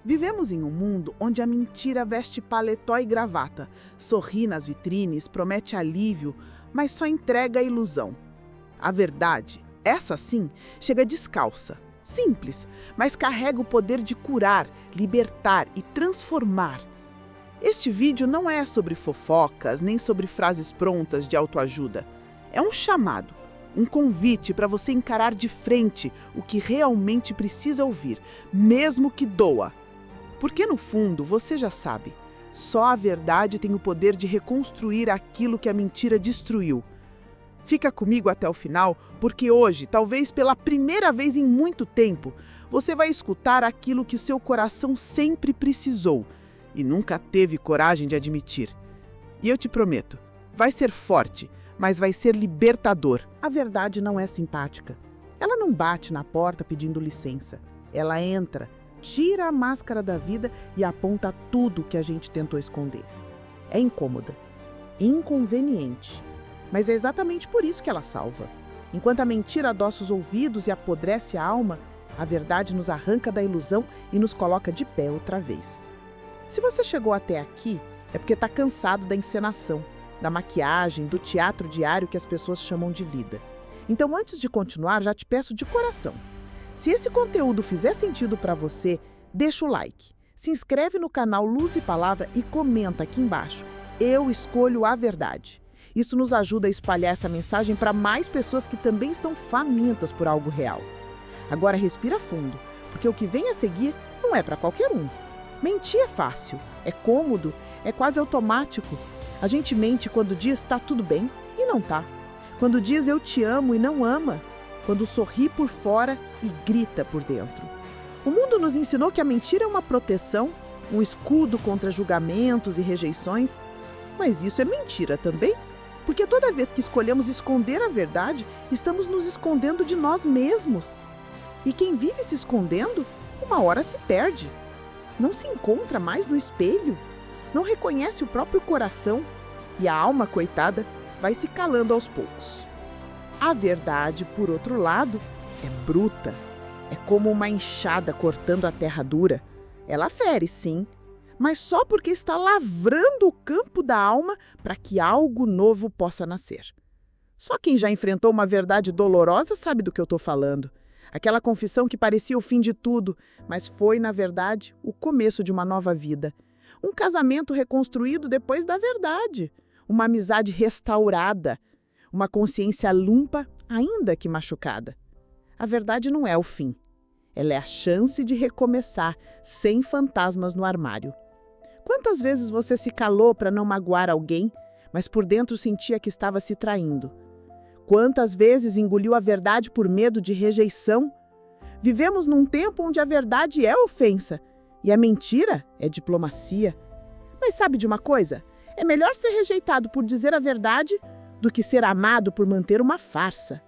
Vivemos em um mundo onde a mentira veste paletó e gravata, sorri nas vitrines, promete alívio, mas só entrega a ilusão. A verdade, essa sim, chega descalça, simples, mas carrega o poder de curar, libertar e transformar. Este vídeo não é sobre fofocas, nem sobre frases prontas de autoajuda. É um chamado, um convite para você encarar de frente o que realmente precisa ouvir, mesmo que doa. Porque no fundo, você já sabe, só a verdade tem o poder de reconstruir aquilo que a mentira destruiu. Fica comigo até o final, porque hoje, talvez pela primeira vez em muito tempo, você vai escutar aquilo que o seu coração sempre precisou e nunca teve coragem de admitir. E eu te prometo, vai ser forte, mas vai ser libertador. A verdade não é simpática. Ela não bate na porta pedindo licença. Ela entra, tira a máscara da vida e aponta tudo que a gente tentou esconder. É incômoda, inconveniente, mas é exatamente por isso que ela salva. Enquanto a mentira adoça os ouvidos e apodrece a alma, a verdade nos arranca da ilusão e nos coloca de pé outra vez. Se você chegou até aqui, é porque está cansado da encenação, da maquiagem, do teatro diário que as pessoas chamam de vida. Então, antes de continuar, já te peço de coração. Se esse conteúdo fizer sentido para você, deixa o like. Se inscreve no canal Luz e Palavra e comenta aqui embaixo. Eu escolho a verdade. Isso nos ajuda a espalhar essa mensagem para mais pessoas que também estão famintas por algo real. Agora respira fundo, porque o que vem a seguir não é para qualquer um. Mentir é fácil, é cômodo, é quase automático. A gente mente quando diz tá tudo bem e não tá. Quando diz eu te amo e não ama. Quando sorri por fora e grita por dentro. O mundo nos ensinou que a mentira é uma proteção, um escudo contra julgamentos e rejeições. Mas isso é mentira também, porque toda vez que escolhemos esconder a verdade, estamos nos escondendo de nós mesmos. E quem vive se escondendo, uma hora se perde. Não se encontra mais no espelho, não reconhece o próprio coração e a alma, coitada, vai se calando aos poucos. A verdade, por outro lado, é bruta. É como uma enxada cortando a terra dura. Ela fere, sim, mas só porque está lavrando o campo da alma para que algo novo possa nascer. Só quem já enfrentou uma verdade dolorosa sabe do que eu estou falando. Aquela confissão que parecia o fim de tudo, mas foi, na verdade, o começo de uma nova vida. Um casamento reconstruído depois da verdade. Uma amizade restaurada. Uma consciência limpa, ainda que machucada. A verdade não é o fim. Ela é a chance de recomeçar, sem fantasmas no armário. Quantas vezes você se calou para não magoar alguém, mas por dentro sentia que estava se traindo? Quantas vezes engoliu a verdade por medo de rejeição? Vivemos num tempo onde a verdade é ofensa e a mentira é diplomacia. Mas sabe de uma coisa? É melhor ser rejeitado por dizer a verdade do que ser amado por manter uma farsa.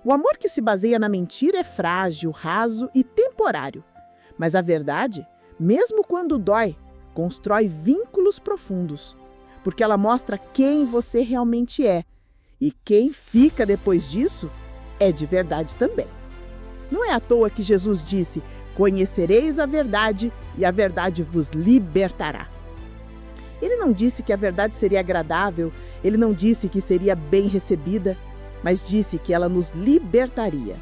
O amor que se baseia na mentira é frágil, raso e temporário. Mas a verdade, mesmo quando dói, constrói vínculos profundos, porque ela mostra quem você realmente é. E quem fica depois disso é de verdade também. Não é à toa que Jesus disse: conhecereis a verdade e a verdade vos libertará. Ele não disse que a verdade seria agradável, ele não disse que seria bem recebida, mas disse que ela nos libertaria.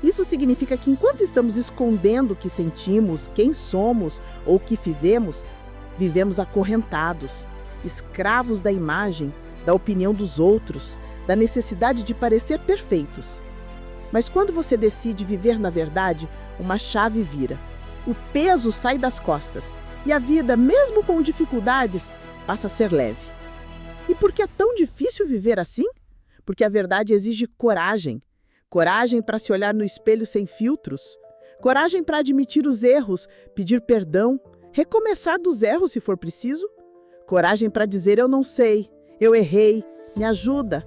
Isso significa que enquanto estamos escondendo o que sentimos, quem somos ou o que fizemos, vivemos acorrentados, escravos da imagem, da opinião dos outros, da necessidade de parecer perfeitos. Mas quando você decide viver na verdade, uma chave vira. O peso sai das costas e a vida, mesmo com dificuldades, passa a ser leve. E por que é tão difícil viver assim? Porque a verdade exige coragem. Coragem para se olhar no espelho sem filtros. Coragem para admitir os erros, pedir perdão, recomeçar dos erros se for preciso. Coragem para dizer eu não sei, eu errei, me ajuda.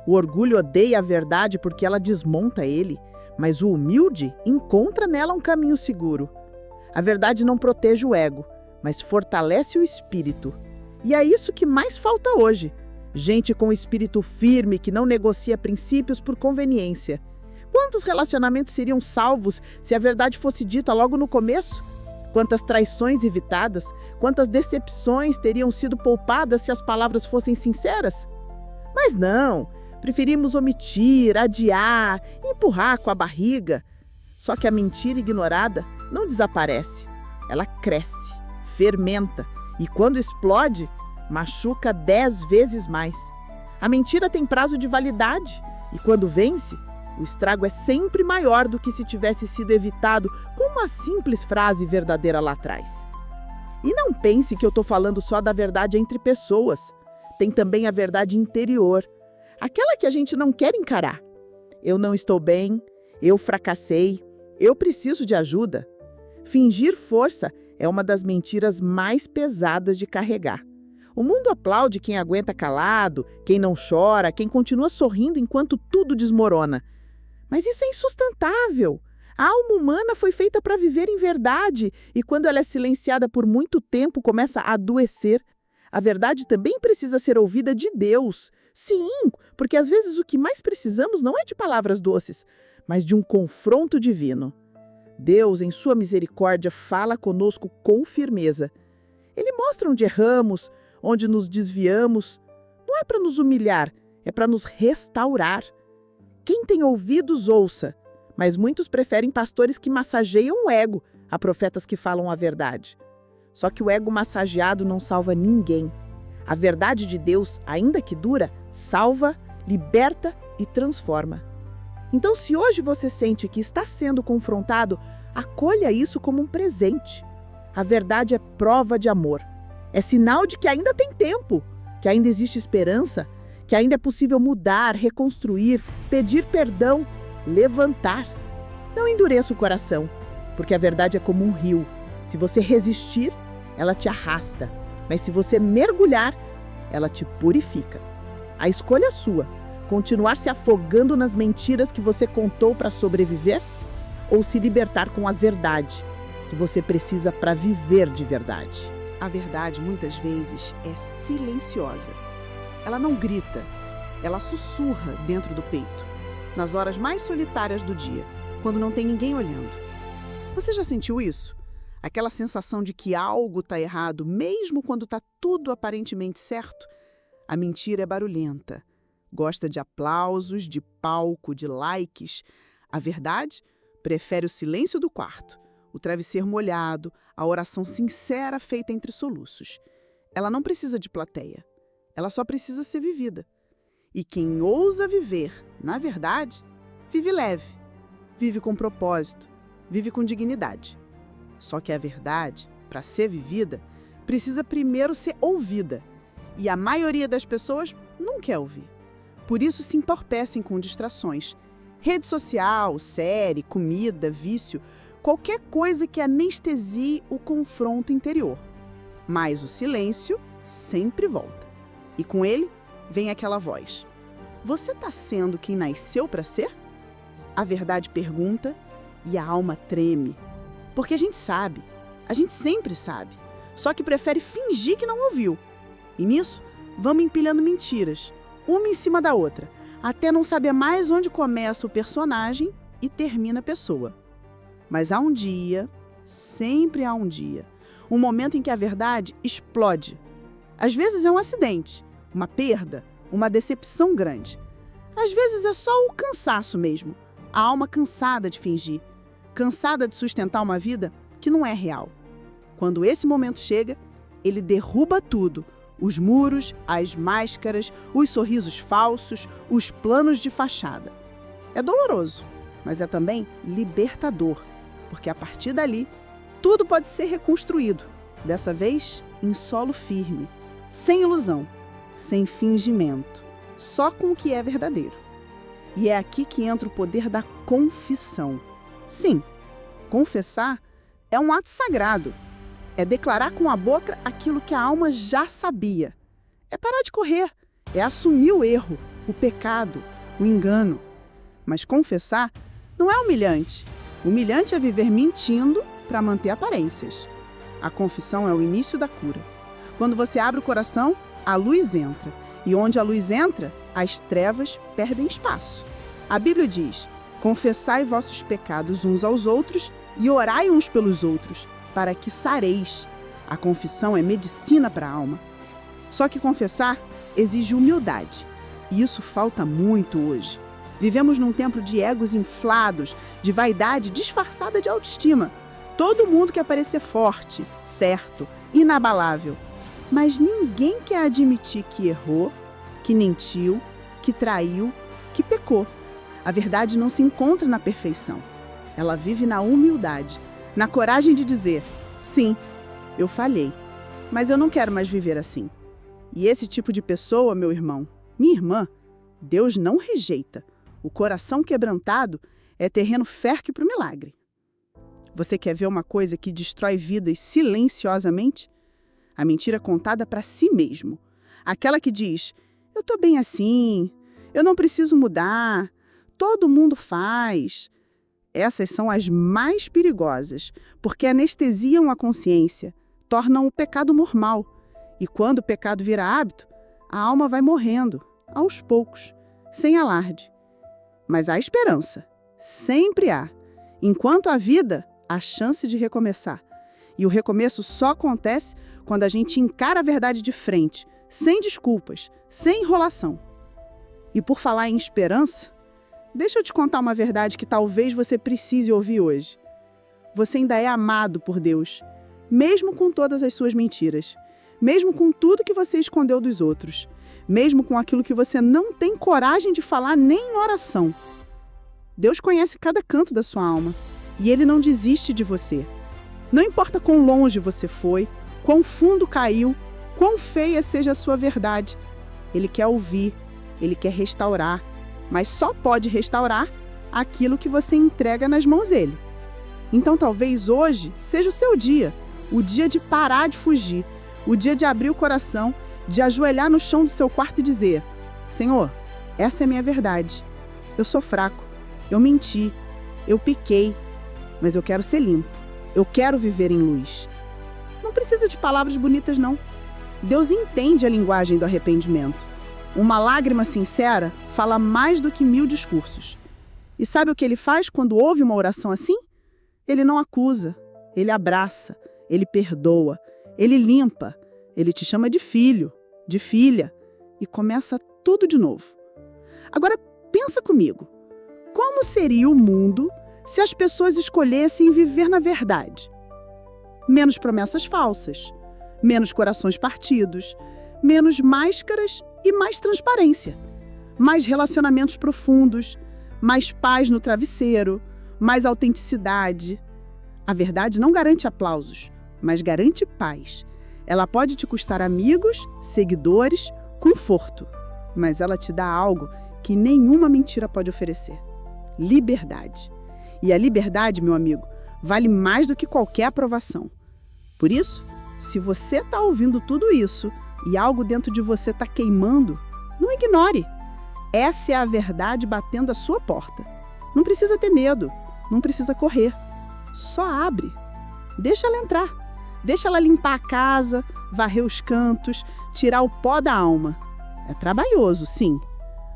O orgulho odeia a verdade porque ela desmonta ele, mas o humilde encontra nela um caminho seguro. A verdade não protege o ego, mas fortalece o espírito. E é isso que mais falta hoje. Gente com espírito firme que não negocia princípios por conveniência. Quantos relacionamentos seriam salvos se a verdade fosse dita logo no começo? Quantas traições evitadas, quantas decepções teriam sido poupadas se as palavras fossem sinceras? Mas não, preferimos omitir, adiar, empurrar com a barriga. Só que a mentira ignorada não desaparece. Ela cresce, fermenta e quando explode, machuca 10 vezes mais. A mentira tem prazo de validade e quando vence, o estrago é sempre maior do que se tivesse sido evitado com uma simples frase verdadeira lá atrás. E não pense que eu estou falando só da verdade entre pessoas. Tem também a verdade interior, aquela que a gente não quer encarar. Eu não estou bem, eu fracassei, eu preciso de ajuda. Fingir força é uma das mentiras mais pesadas de carregar. O mundo aplaude quem aguenta calado, quem não chora, quem continua sorrindo enquanto tudo desmorona. Mas isso é insustentável. A alma humana foi feita para viver em verdade e quando ela é silenciada por muito tempo, começa a adoecer. A verdade também precisa ser ouvida de Deus. Sim, porque às vezes o que mais precisamos não é de palavras doces, mas de um confronto divino. Deus, em sua misericórdia, fala conosco com firmeza. Ele mostra onde erramos, onde nos desviamos. Não é para nos humilhar, é para nos restaurar. Quem tem ouvidos, ouça, mas muitos preferem pastores que massageiam o ego a profetas que falam a verdade. Só que o ego massageado não salva ninguém. A verdade de Deus, ainda que dura, salva, liberta e transforma. Então, se hoje você sente que está sendo confrontado, acolha isso como um presente. A verdade é prova de amor. É sinal de que ainda tem tempo, que ainda existe esperança, que ainda é possível mudar, reconstruir, pedir perdão, levantar. Não endureça o coração, porque a verdade é como um rio. Se você resistir, ela te arrasta, mas se você mergulhar, ela te purifica. A escolha é sua. Continuar se afogando nas mentiras que você contou para sobreviver ou se libertar com a verdade que você precisa para viver de verdade. A verdade, muitas vezes, é silenciosa. Ela não grita, ela sussurra dentro do peito, nas horas mais solitárias do dia, quando não tem ninguém olhando. Você já sentiu isso? Aquela sensação de que algo está errado, mesmo quando está tudo aparentemente certo? A mentira é barulhenta. Gosta de aplausos, de palco, de likes. A verdade prefere o silêncio do quarto, o travesseiro molhado, a oração sincera feita entre soluços. Ela não precisa de plateia. Ela só precisa ser vivida. E quem ousa viver, na verdade, vive leve, vive com propósito, vive com dignidade. Só que a verdade, para ser vivida, precisa primeiro ser ouvida. E a maioria das pessoas não quer ouvir. Por isso se entorpecem com distrações. Rede social, série, comida, vício, qualquer coisa que anestesie o confronto interior. Mas o silêncio sempre volta. E com ele vem aquela voz. Você está sendo quem nasceu para ser? A verdade pergunta e a alma treme. Porque a gente sempre sabe, só que prefere fingir que não ouviu. E nisso, vamos empilhando mentiras, uma em cima da outra, até não saber mais onde começa o personagem e termina a pessoa. Mas há um dia, sempre há um dia, um momento em que a verdade explode. Às vezes é um acidente, uma perda, uma decepção grande. Às vezes é só o cansaço mesmo, a alma cansada de fingir, cansada de sustentar uma vida que não é real. Quando esse momento chega, ele derruba tudo, os muros, as máscaras, os sorrisos falsos, os planos de fachada. É doloroso, mas é também libertador, porque a partir dali, tudo pode ser reconstruído, dessa vez em solo firme, sem ilusão, sem fingimento, só com o que é verdadeiro. E é aqui que entra o poder da confissão. Sim, confessar é um ato sagrado. É declarar com a boca aquilo que a alma já sabia. É parar de correr, é assumir o erro, o pecado, o engano. Mas confessar não é humilhante. Humilhante é viver mentindo para manter aparências. A confissão é o início da cura. Quando você abre o coração, a luz entra. E onde a luz entra, as trevas perdem espaço. A Bíblia diz: confessai vossos pecados uns aos outros e orai uns pelos outros, para que sareis. A confissão é medicina para a alma. Só que confessar exige humildade. E isso falta muito hoje. Vivemos num tempo de egos inflados, de vaidade disfarçada de autoestima. Todo mundo quer parecer forte, certo, inabalável. Mas ninguém quer admitir que errou, que mentiu, que traiu, que pecou. A verdade não se encontra na perfeição. Ela vive na humildade, na coragem de dizer: sim, eu falhei, mas eu não quero mais viver assim. E esse tipo de pessoa, meu irmão, minha irmã, Deus não rejeita. O coração quebrantado é terreno fértil para o milagre. Você quer ver uma coisa que destrói vidas silenciosamente? A mentira contada para si mesmo. Aquela que diz: eu estou bem assim, eu não preciso mudar, todo mundo faz. Essas são as mais perigosas, porque anestesiam a consciência, tornam o pecado normal. E quando o pecado vira hábito, a alma vai morrendo, aos poucos, sem alarde. Mas há esperança, sempre há. Enquanto há vida, há chance de recomeçar. E o recomeço só acontece quando a gente encara a verdade de frente, sem desculpas, sem enrolação. E por falar em esperança, deixa eu te contar uma verdade que talvez você precise ouvir hoje. Você ainda é amado por Deus, mesmo com todas as suas mentiras, mesmo com tudo que você escondeu dos outros, mesmo com aquilo que você não tem coragem de falar nem em oração. Deus conhece cada canto da sua alma e Ele não desiste de você. Não importa quão longe você foi, quão fundo caiu, quão feia seja a sua verdade. Ele quer ouvir, Ele quer restaurar, mas só pode restaurar aquilo que você entrega nas mãos dele. Então talvez hoje seja o seu dia, o dia de parar de fugir, o dia de abrir o coração, de ajoelhar no chão do seu quarto e dizer: Senhor, essa é a minha verdade. Eu sou fraco, eu menti, eu pequei, mas eu quero ser limpo, eu quero viver em luz. Não precisa de palavras bonitas, não. Deus entende a linguagem do arrependimento. Uma lágrima sincera fala mais do que 1000 discursos. E sabe o que Ele faz quando ouve uma oração assim? Ele não acusa, Ele abraça, Ele perdoa, Ele limpa, Ele te chama de filho, de filha, e começa tudo de novo. Agora, pensa comigo. Como seria o mundo se as pessoas escolhessem viver na verdade? Menos promessas falsas, menos corações partidos, menos máscaras e mais transparência. Mais relacionamentos profundos, mais paz no travesseiro, mais autenticidade. A verdade não garante aplausos, mas garante paz. Ela pode te custar amigos, seguidores, conforto, mas ela te dá algo que nenhuma mentira pode oferecer: liberdade. E a liberdade, meu amigo, vale mais do que qualquer aprovação. Por isso, se você está ouvindo tudo isso e algo dentro de você está queimando, não ignore. Essa é a verdade batendo à sua porta. Não precisa ter medo, não precisa correr. Só abre. Deixa ela entrar. Deixa ela limpar a casa, varrer os cantos, tirar o pó da alma. É trabalhoso, sim.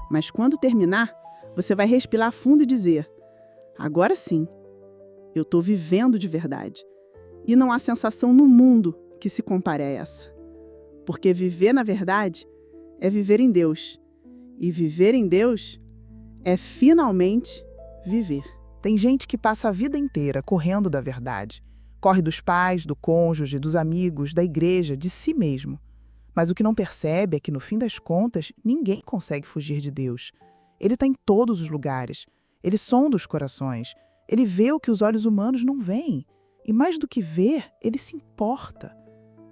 Mas quando terminar, você vai respirar fundo e dizer: agora sim, eu estou vivendo de verdade. E não há sensação no mundo que se compare a essa. Porque viver na verdade é viver em Deus. E viver em Deus é finalmente viver. Tem gente que passa a vida inteira correndo da verdade. Corre dos pais, do cônjuge, dos amigos, da igreja, de si mesmo. Mas o que não percebe é que, no fim das contas, ninguém consegue fugir de Deus. Ele está em todos os lugares. Ele sonda os corações. Ele vê o que os olhos humanos não veem. E mais do que ver, ele se importa.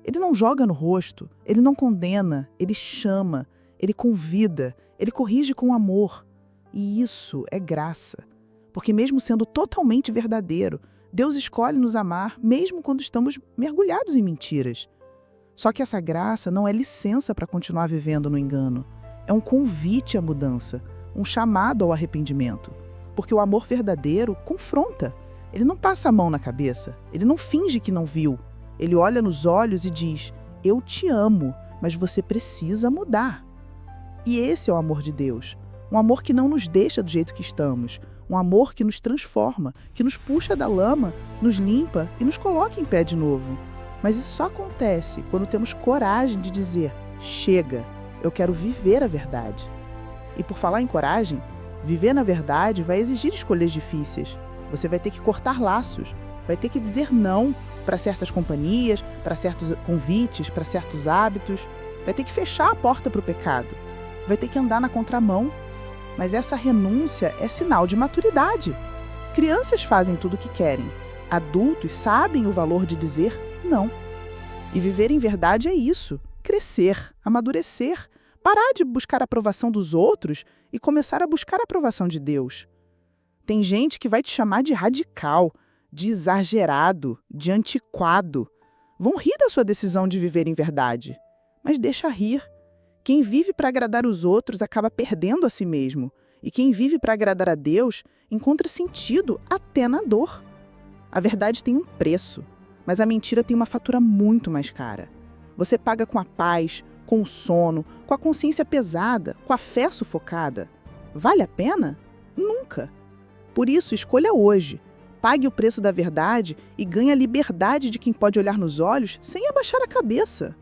Ele não joga no rosto, ele não condena, ele chama, ele convida, ele corrige com amor. E isso é graça. Porque mesmo sendo totalmente verdadeiro, Deus escolhe nos amar mesmo quando estamos mergulhados em mentiras. Só que essa graça não é licença para continuar vivendo no engano. É um convite à mudança, um chamado ao arrependimento. Porque o amor verdadeiro confronta. Ele não passa a mão na cabeça, ele não finge que não viu. Ele olha nos olhos e diz: eu te amo, mas você precisa mudar. E esse é o amor de Deus. Um amor que não nos deixa do jeito que estamos. Um amor que nos transforma, que nos puxa da lama, nos limpa e nos coloca em pé de novo. Mas isso só acontece quando temos coragem de dizer: chega, eu quero viver a verdade. E por falar em coragem, viver na verdade vai exigir escolhas difíceis. Você vai ter que cortar laços, vai ter que dizer não para certas companhias, para certos convites, para certos hábitos. Vai ter que fechar a porta para o pecado. Vai ter que andar na contramão. Mas essa renúncia é sinal de maturidade. Crianças fazem tudo o que querem. Adultos sabem o valor de dizer não. E viver em verdade é isso: crescer, amadurecer, parar de buscar a aprovação dos outros e começar a buscar a aprovação de Deus. Tem gente que vai te chamar de radical, de exagerado, de antiquado. Vão rir da sua decisão de viver em verdade. Mas deixa rir. Quem vive para agradar os outros acaba perdendo a si mesmo. E quem vive para agradar a Deus encontra sentido até na dor. A verdade tem um preço, mas a mentira tem uma fatura muito mais cara. Você paga com a paz, com o sono, com a consciência pesada, com a fé sufocada. Vale a pena? Nunca. Por isso, escolha hoje. Pague o preço da verdade e ganhe a liberdade de quem pode olhar nos olhos sem abaixar a cabeça.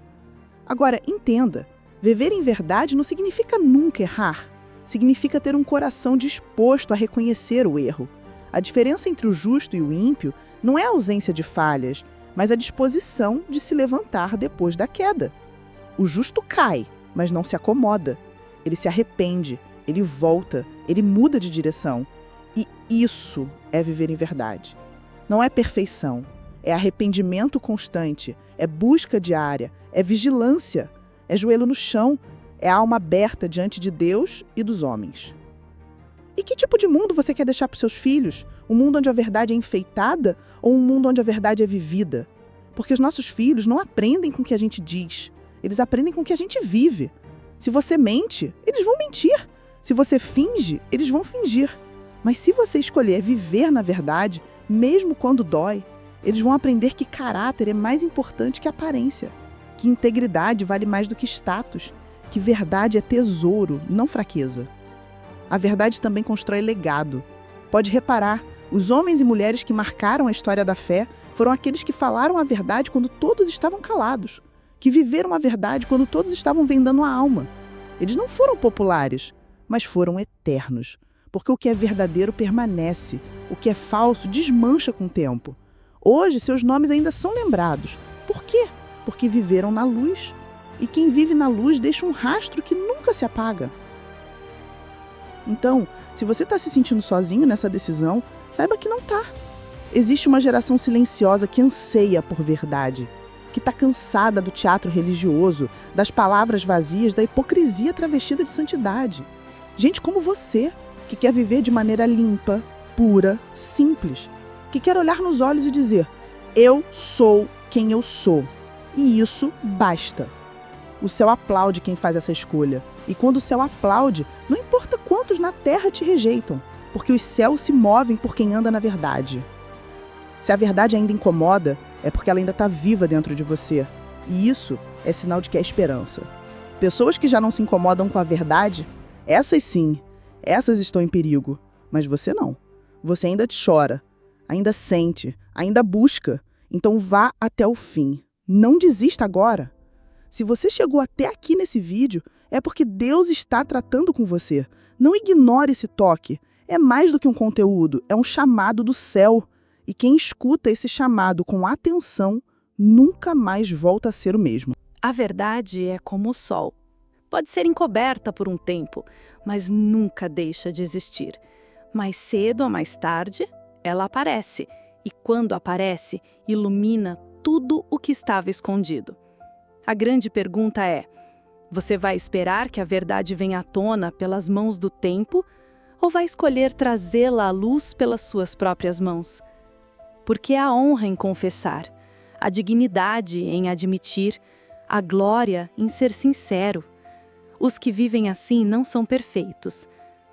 Agora, entenda, viver em verdade não significa nunca errar. Significa ter um coração disposto a reconhecer o erro. A diferença entre o justo e o ímpio não é a ausência de falhas, mas a disposição de se levantar depois da queda. O justo cai, mas não se acomoda. Ele se arrepende, ele volta, ele muda de direção. E isso é viver em verdade. Não é perfeição, é arrependimento constante, é busca diária, é vigilância, é joelho no chão, é alma aberta diante de Deus e dos homens. E que tipo de mundo você quer deixar para os seus filhos? Um mundo onde a verdade é enfeitada ou um mundo onde a verdade é vivida? Porque os nossos filhos não aprendem com o que a gente diz, eles aprendem com o que a gente vive. Se você mente, eles vão mentir. Se você finge, eles vão fingir. Mas se você escolher viver na verdade, mesmo quando dói, eles vão aprender que caráter é mais importante que aparência, que integridade vale mais do que status, que verdade é tesouro, não fraqueza. A verdade também constrói legado. Pode reparar, os homens e mulheres que marcaram a história da fé foram aqueles que falaram a verdade quando todos estavam calados, que viveram a verdade quando todos estavam vendando a alma. Eles não foram populares, mas foram eternos, porque o que é verdadeiro permanece, o que é falso desmancha com o tempo. Hoje, seus nomes ainda são lembrados. Por quê? Porque viveram na luz. E quem vive na luz deixa um rastro que nunca se apaga. Então, se você está se sentindo sozinho nessa decisão, saiba que não está. Existe uma geração silenciosa que anseia por verdade, que está cansada do teatro religioso, das palavras vazias, da hipocrisia travestida de santidade. Gente como você, que quer viver de maneira limpa, pura, simples, que quer olhar nos olhos e dizer: eu sou quem eu sou. E isso basta. O céu aplaude quem faz essa escolha. E quando o céu aplaude, não importa quantos na terra te rejeitam, porque os céus se movem por quem anda na verdade. Se a verdade ainda incomoda, é porque ela ainda está viva dentro de você. E isso é sinal de que é esperança. Pessoas que já não se incomodam com a verdade, essas sim, essas estão em perigo. Mas você não. Você ainda chora, ainda sente, ainda busca. Então vá até o fim. Não desista agora. Se você chegou até aqui nesse vídeo, é porque Deus está tratando com você. Não ignore esse toque. É mais do que um conteúdo, é um chamado do céu. E quem escuta esse chamado com atenção, nunca mais volta a ser o mesmo. A verdade é como o sol. Pode ser encoberta por um tempo, mas nunca deixa de existir. Mais cedo ou mais tarde, ela aparece. E quando aparece, ilumina tudo o que estava escondido. A grande pergunta é: você vai esperar que a verdade venha à tona pelas mãos do tempo ou vai escolher trazê-la à luz pelas suas próprias mãos? Porque há honra em confessar, a dignidade em admitir, a glória em ser sincero. Os que vivem assim não são perfeitos,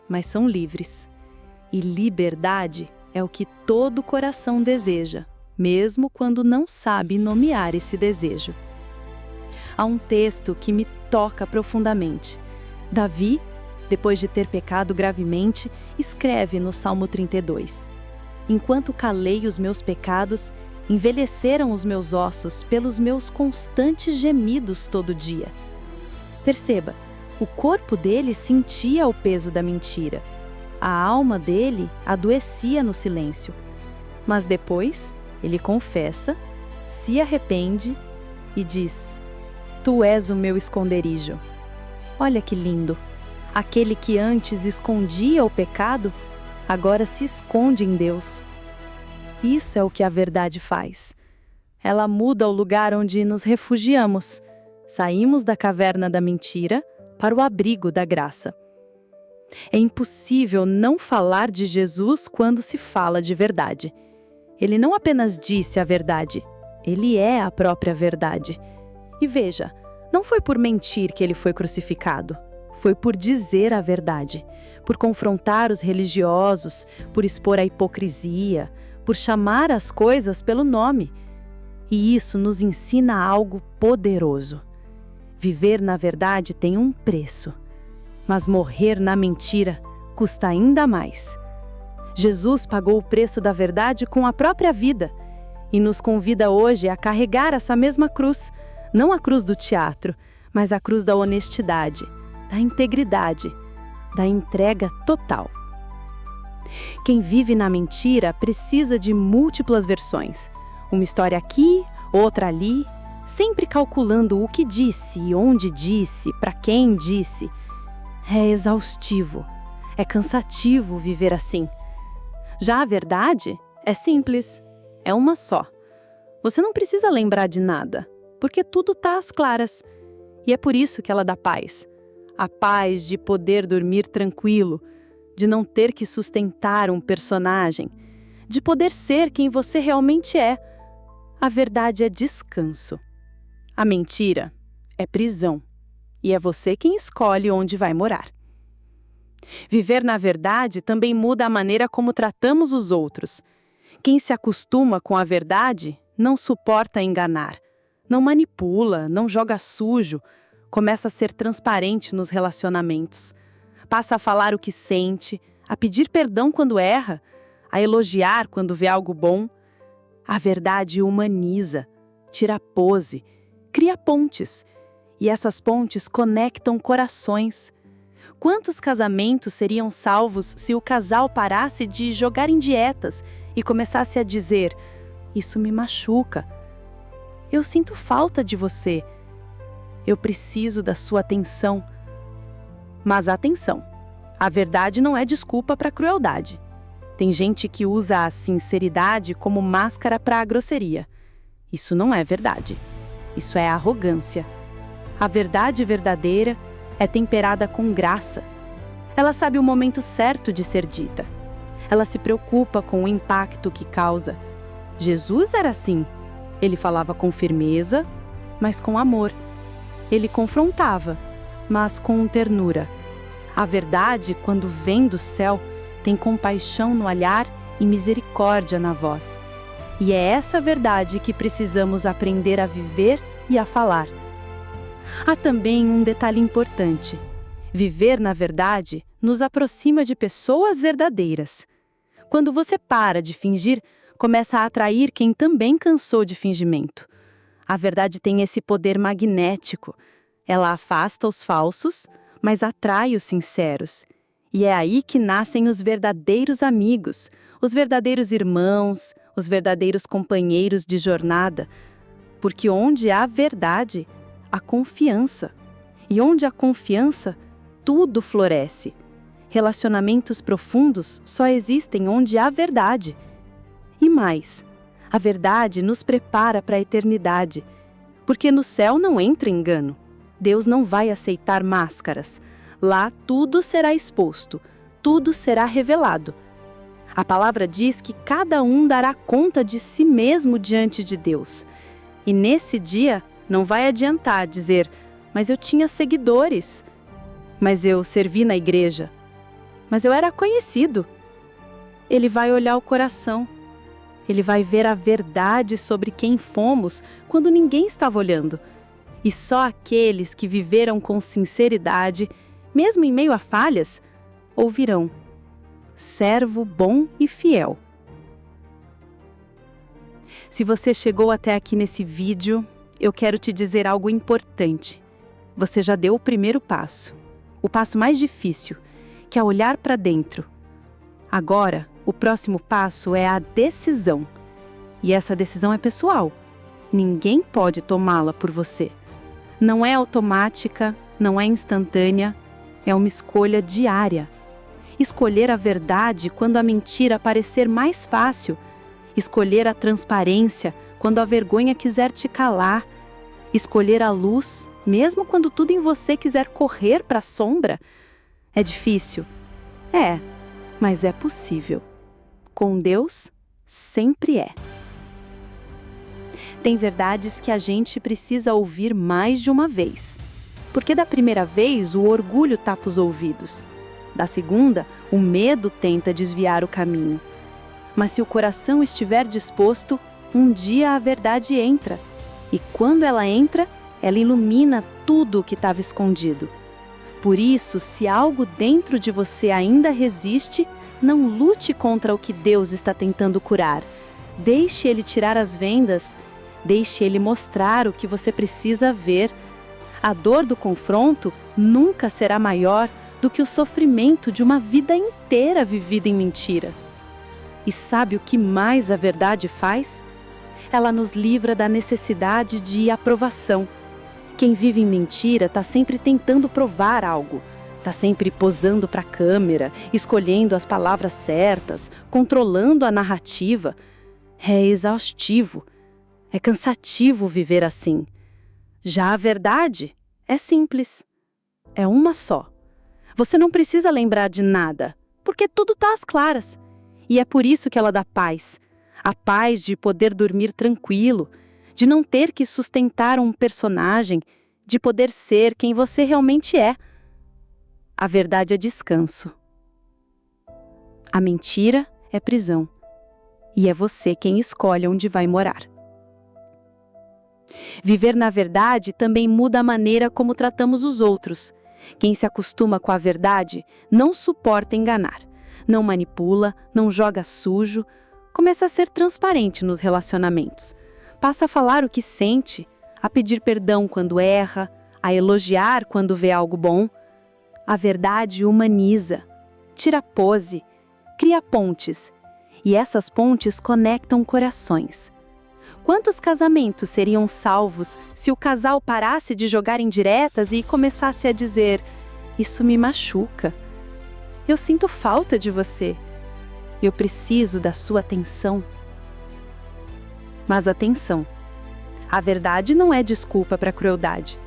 mas são livres. E liberdade é o que todo coração deseja, mesmo quando não sabe nomear esse desejo. Há um texto que me toca profundamente. Davi, depois de ter pecado gravemente, escreve no Salmo 32: Enquanto calei os meus pecados, envelheceram os meus ossos pelos meus constantes gemidos todo dia. Perceba, o corpo dele sentia o peso da mentira. A alma dele adoecia no silêncio. Mas depois, ele confessa, se arrepende e diz: Tu és o meu esconderijo. Olha que lindo! Aquele que antes escondia o pecado, agora se esconde em Deus. Isso é o que a verdade faz. Ela muda o lugar onde nos refugiamos. Saímos da caverna da mentira para o abrigo da graça. É impossível não falar de Jesus quando se fala de verdade. Ele não apenas disse a verdade, ele é a própria verdade. E veja, não foi por mentir que ele foi crucificado. Foi por dizer a verdade, por confrontar os religiosos, por expor a hipocrisia, por chamar as coisas pelo nome. E isso nos ensina algo poderoso. Viver na verdade tem um preço, mas morrer na mentira custa ainda mais. Jesus pagou o preço da verdade com a própria vida e nos convida hoje a carregar essa mesma cruz, não a cruz do teatro, mas a cruz da honestidade, da integridade, da entrega total. Quem vive na mentira precisa de múltiplas versões. Uma história aqui, outra ali, sempre calculando o que disse, onde disse, para quem disse. É exaustivo, é cansativo viver assim. Já a verdade é simples, é uma só. Você não precisa lembrar de nada, porque tudo está às claras. E é por isso que ela dá paz. A paz de poder dormir tranquilo, de não ter que sustentar um personagem, de poder ser quem você realmente é. A verdade é descanso. A mentira é prisão, e é você quem escolhe onde vai morar. Viver na verdade também muda a maneira como tratamos os outros. Quem se acostuma com a verdade não suporta enganar, não manipula, não joga sujo, começa a ser transparente nos relacionamentos. Passa a falar o que sente, a pedir perdão quando erra, a elogiar quando vê algo bom. A verdade humaniza, tira pose, cria pontes. E essas pontes conectam corações. Quantos casamentos seriam salvos se o casal parasse de jogar indietas e começasse a dizer: isso me machuca, eu sinto falta de você, eu preciso da sua atenção. Mas atenção, a verdade não é desculpa para a crueldade. Tem gente que usa a sinceridade como máscara para a grosseria. Isso não é verdade. Isso é arrogância. A verdade verdadeira é temperada com graça. Ela sabe o momento certo de ser dita. Ela se preocupa com o impacto que causa. Jesus era assim. Ele falava com firmeza, mas com amor. Ele confrontava, mas com ternura. A verdade, quando vem do céu, tem compaixão no olhar e misericórdia na voz. E é essa verdade que precisamos aprender a viver e a falar. Há também um detalhe importante. Viver na verdade nos aproxima de pessoas verdadeiras. Quando você para de fingir, começa a atrair quem também cansou de fingimento. A verdade tem esse poder magnético. Ela afasta os falsos, mas atrai os sinceros. E é aí que nascem os verdadeiros amigos, os verdadeiros irmãos, os verdadeiros companheiros de jornada. Porque onde há verdade, há confiança. E onde há confiança, tudo floresce. Relacionamentos profundos só existem onde há verdade. E mais, a verdade nos prepara para a eternidade. Porque no céu não entra engano. Deus não vai aceitar máscaras. Lá tudo será exposto, tudo será revelado. A palavra diz que cada um dará conta de si mesmo diante de Deus. E nesse dia não vai adiantar dizer: mas eu tinha seguidores, mas eu servi na igreja, mas eu era conhecido. Ele vai olhar o coração. Ele vai ver a verdade sobre quem fomos quando ninguém estava olhando. E só aqueles que viveram com sinceridade mesmo em meio a falhas, ouvirão: servo bom e fiel. Se você chegou até aqui nesse vídeo, eu quero te dizer algo importante. Você já deu o primeiro passo, o passo mais difícil, que é olhar para dentro. Agora, o próximo passo é a decisão. E essa decisão é pessoal. Ninguém pode tomá-la por você. Não é automática, não é instantânea, é uma escolha diária. Escolher a verdade quando a mentira parecer mais fácil. Escolher a transparência quando a vergonha quiser te calar. Escolher a luz, mesmo quando tudo em você quiser correr para a sombra. É difícil? É, mas é possível. Com Deus, sempre é. Tem verdades que a gente precisa ouvir mais de uma vez. Porque da primeira vez, o orgulho tapa os ouvidos. Da segunda, o medo tenta desviar o caminho. Mas se o coração estiver disposto, um dia a verdade entra. E quando ela entra, ela ilumina tudo o que estava escondido. Por isso, se algo dentro de você ainda resiste, não lute contra o que Deus está tentando curar. Deixe Ele tirar as vendas. Deixe Ele mostrar o que você precisa ver. A dor do confronto nunca será maior do que o sofrimento de uma vida inteira vivida em mentira. E sabe o que mais a verdade faz? Ela nos livra da necessidade de aprovação. Quem vive em mentira está sempre tentando provar algo. Está sempre posando para a câmera, escolhendo as palavras certas, controlando a narrativa. É exaustivo. É cansativo viver assim. Já a verdade é simples. É uma só. Você não precisa lembrar de nada, porque tudo está às claras. E é por isso que ela dá paz. A paz de poder dormir tranquilo, de não ter que sustentar um personagem, de poder ser quem você realmente é. A verdade é descanso. A mentira é prisão. E é você quem escolhe onde vai morar. Viver na verdade também muda a maneira como tratamos os outros. Quem se acostuma com a verdade não suporta enganar, não manipula, não joga sujo, começa a ser transparente nos relacionamentos. Passa a falar o que sente, a pedir perdão quando erra, a elogiar quando vê algo bom. A verdade humaniza, tira pose, cria pontes, e essas pontes conectam corações. Quantos casamentos seriam salvos se o casal parasse de jogar indiretas e começasse a dizer: isso me machuca, eu sinto falta de você, eu preciso da sua atenção. Mas atenção, a verdade não é desculpa para a crueldade.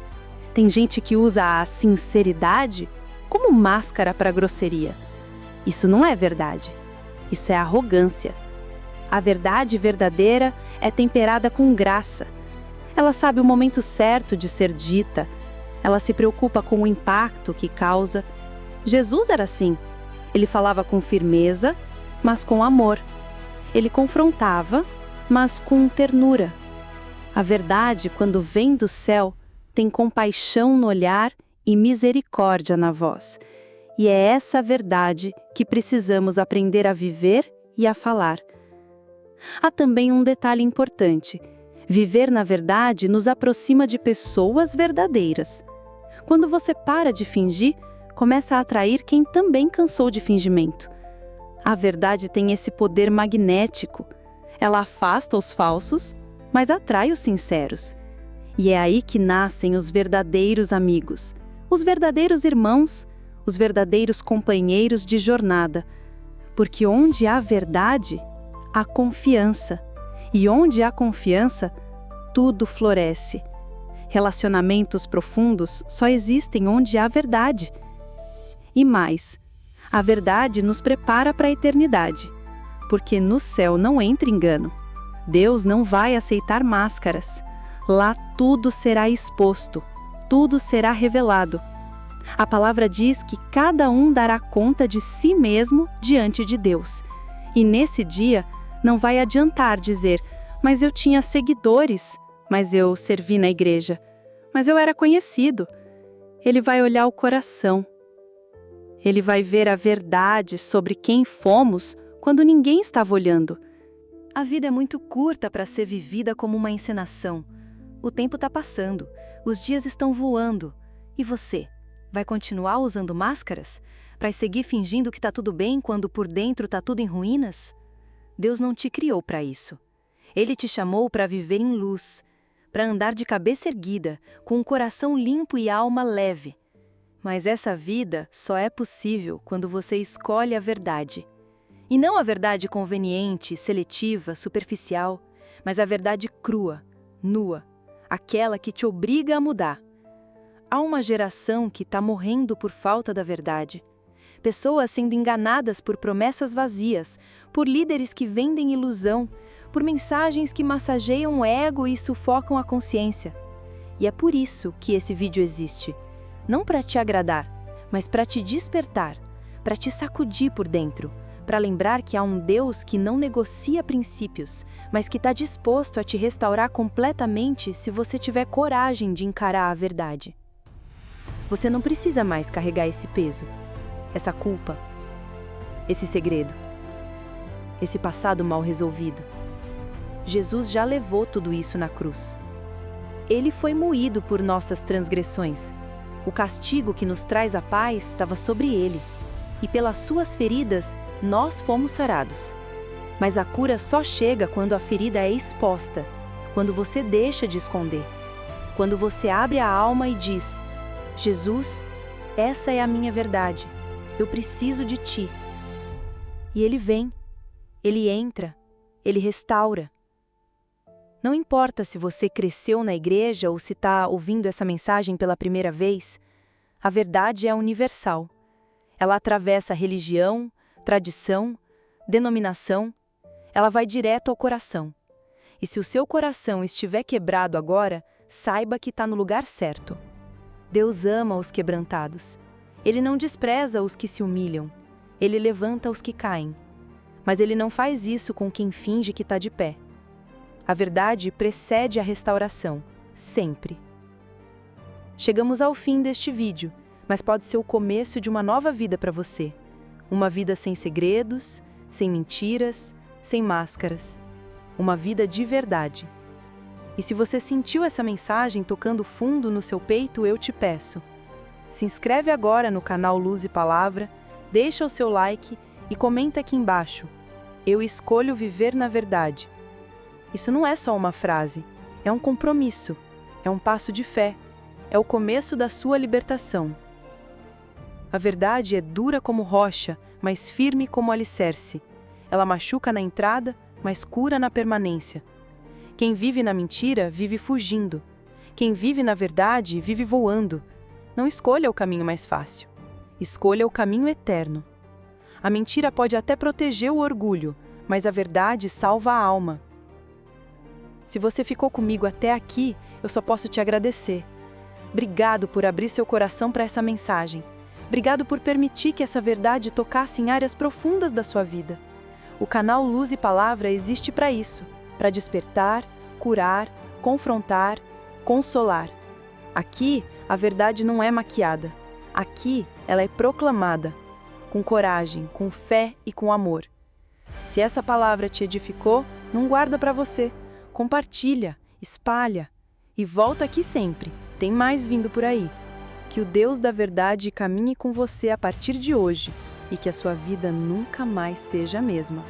Tem gente que usa a sinceridade como máscara para a grosseria. Isso não é verdade, isso é arrogância. A verdade verdadeira é temperada com graça. Ela sabe o momento certo de ser dita. Ela se preocupa com o impacto que causa. Jesus era assim. Ele falava com firmeza, mas com amor. Ele confrontava, mas com ternura. A verdade, quando vem do céu, tem compaixão no olhar e misericórdia na voz. E é essa verdade que precisamos aprender a viver e a falar. Há também um detalhe importante. Viver na verdade nos aproxima de pessoas verdadeiras. Quando você para de fingir, começa a atrair quem também cansou de fingimento. A verdade tem esse poder magnético. Ela afasta os falsos, mas atrai os sinceros. E é aí que nascem os verdadeiros amigos, os verdadeiros irmãos, os verdadeiros companheiros de jornada. Porque onde há verdade, há confiança. E onde há confiança, tudo floresce. Relacionamentos profundos só existem onde há verdade. E mais, a verdade nos prepara para a eternidade. Porque no céu não entra engano. Deus não vai aceitar máscaras. Lá tudo será exposto, tudo será revelado. A palavra diz que cada um dará conta de si mesmo diante de Deus. E nesse dia, não vai adiantar dizer: mas eu tinha seguidores, mas eu servi na igreja, mas eu era conhecido. Ele vai olhar o coração, Ele vai ver a verdade sobre quem fomos quando ninguém estava olhando. A vida é muito curta para ser vivida como uma encenação. O tempo está passando, os dias estão voando. E você? Vai continuar usando máscaras? Para seguir fingindo que está tudo bem quando por dentro está tudo em ruínas? Deus não te criou para isso. Ele te chamou para viver em luz, para andar de cabeça erguida, com um coração limpo e alma leve. Mas essa vida só é possível quando você escolhe a verdade. E não a verdade conveniente, seletiva, superficial, mas a verdade crua, nua, aquela que te obriga a mudar. Há uma geração que está morrendo por falta da verdade. Pessoas sendo enganadas por promessas vazias, por líderes que vendem ilusão, por mensagens que massageiam o ego e sufocam a consciência. E é por isso que esse vídeo existe. Não para te agradar, mas para te despertar, para te sacudir por dentro, para lembrar que há um Deus que não negocia princípios, mas que está disposto a te restaurar completamente se você tiver coragem de encarar a verdade. Você não precisa mais carregar esse peso, essa culpa, esse segredo, esse passado mal resolvido. Jesus já levou tudo isso na cruz. Ele foi moído por nossas transgressões. O castigo que nos traz a paz estava sobre ele, e pelas suas feridas nós fomos sarados. Mas a cura só chega quando a ferida é exposta, quando você deixa de esconder, quando você abre a alma e diz: Jesus, essa é a minha verdade, eu preciso de ti. E ele vem, ele entra, ele restaura. Não importa se você cresceu na igreja ou se está ouvindo essa mensagem pela primeira vez, a verdade é universal. Ela atravessa religião, tradição, denominação, ela vai direto ao coração. E se o seu coração estiver quebrado agora, saiba que está no lugar certo. Deus ama os quebrantados. Ele não despreza os que se humilham. Ele levanta os que caem. Mas ele não faz isso com quem finge que está de pé. A verdade precede a restauração, sempre. Chegamos ao fim deste vídeo, mas pode ser o começo de uma nova vida para você. Uma vida sem segredos, sem mentiras, sem máscaras. Uma vida de verdade. E se você sentiu essa mensagem tocando fundo no seu peito, eu te peço: se inscreve agora no canal Luz e Palavra, deixa o seu like e comenta aqui embaixo: eu escolho viver na verdade. Isso não é só uma frase, é um compromisso, é um passo de fé, é o começo da sua libertação. A verdade é dura como rocha, mas firme como alicerce. Ela machuca na entrada, mas cura na permanência. Quem vive na mentira, vive fugindo. Quem vive na verdade, vive voando. Não escolha o caminho mais fácil. Escolha o caminho eterno. A mentira pode até proteger o orgulho, mas a verdade salva a alma. Se você ficou comigo até aqui, eu só posso te agradecer. Obrigado por abrir seu coração para essa mensagem. Obrigado por permitir que essa verdade tocasse em áreas profundas da sua vida. O canal Luz e Palavra existe para isso, para despertar, curar, confrontar, consolar. Aqui, a verdade não é maquiada. Aqui, ela é proclamada, com coragem, com fé e com amor. Se essa palavra te edificou, não guarda para você. Compartilha, espalha e volta aqui sempre. Tem mais vindo por aí. Que o Deus da verdade caminhe com você a partir de hoje e que a sua vida nunca mais seja a mesma.